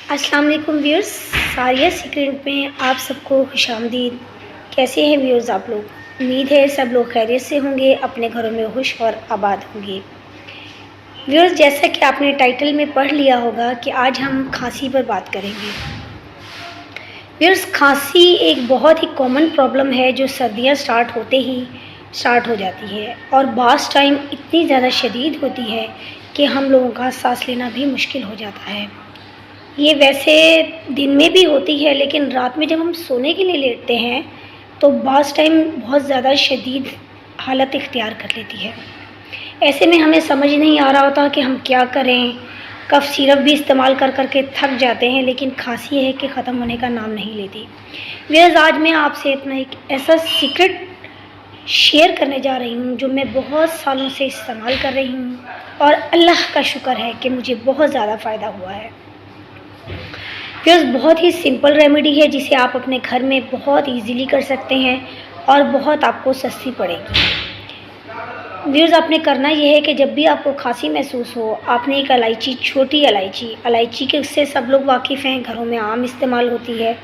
अस्सलाम वालेकुम व्यूअर्स, सारिया सीक्रेट में आप सबको खुशामदीद। कैसे हैं व्यूअर्स आप लोग? उम्मीद है सब लोग खैरियत से होंगे, अपने घरों में खुश और आबाद होंगे। व्यूअर्स, जैसा कि आपने टाइटल में पढ़ लिया होगा कि आज हम खांसी पर बात करेंगे। व्यूअर्स, खांसी एक बहुत ही कॉमन प्रॉब्लम है जो सर्दियाँ स्टार्ट होते ही स्टार्ट हो जाती है और बाज़ टाइम इतनी ज़्यादा शदीद होती है कि हम लोगों का सांस लेना भी मुश्किल हो जाता है। ये वैसे दिन में भी होती है, लेकिन रात में जब हम सोने के लिए लेटते हैं तो बाज़ टाइम बहुत ज़्यादा शदीद हालत इख्तियार कर लेती है। ऐसे में हमें समझ नहीं आ रहा होता कि हम क्या करें। कफ़ सिरप भी इस्तेमाल कर कर के थक जाते हैं, लेकिन खांसी है कि ख़त्म होने का नाम नहीं लेती। व्यूअर्स, आज मैं आपसे अपना एक ऐसा सीक्रेट शेयर करने जा रही हूँ जो मैं बहुत सालों से इस्तेमाल कर रही हूँ और अल्लाह का शुक्र है कि मुझे बहुत ज़्यादा फ़ायदा हुआ है। व्यूअर्स, बहुत ही सिंपल रेमेडी है जिसे आप अपने घर में बहुत इजीली कर सकते हैं और बहुत आपको सस्ती पड़ेगी। व्यूअर्स, आपने करना यह है कि जब भी आपको खांसी महसूस हो, आपने एक इलायची, छोटी इलायची के से सब लोग वाकिफ़ हैं, घरों में आम इस्तेमाल होती है,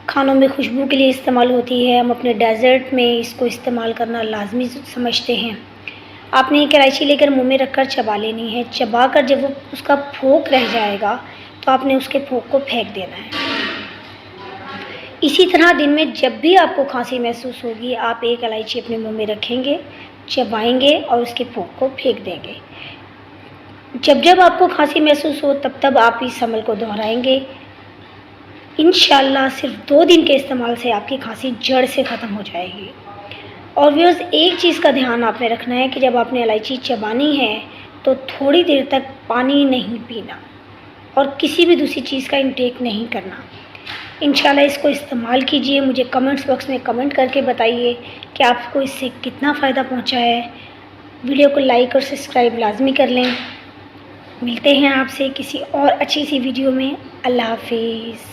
खानों में खुशबू के लिए इस्तेमाल होती है। हम अपने डेज़र्ट में इसको इस्तेमाल करना लाजमी समझते हैं। आपने एक इलायची लेकर मुंह में रखकर चबा लेनी है। चबा कर जब वो उसका फोक रह जाएगा तो आपने उसके फोक को फेंक देना है। इसी तरह दिन में जब भी आपको खांसी महसूस होगी, आप एक इलायची अपने मुंह में रखेंगे, चबाएंगे और उसके फोक को फेंक देंगे। जब जब आपको खांसी महसूस हो तब तब आप इस अमल को दोहराएंगे। इंशाल्लाह सिर्फ 2 दिन के इस्तेमाल से आपकी खांसी जड़ से ख़त्म हो जाएगी। और व्यूअर्स, एक चीज़ का ध्यान आपने रखना है कि जब आपने इलायची चबानी है तो थोड़ी देर तक पानी नहीं पीना और किसी भी दूसरी चीज़ का इंटेक नहीं करना। इंशाल्लाह इसको इस्तेमाल कीजिए। मुझे कमेंट्स बॉक्स में कमेंट करके बताइए कि आपको इससे कितना फ़ायदा पहुंचा है। वीडियो को लाइक और सब्सक्राइब लाजमी कर लें। मिलते हैं आपसे किसी और अच्छी सी वीडियो में। अल्लाह हाफिज़।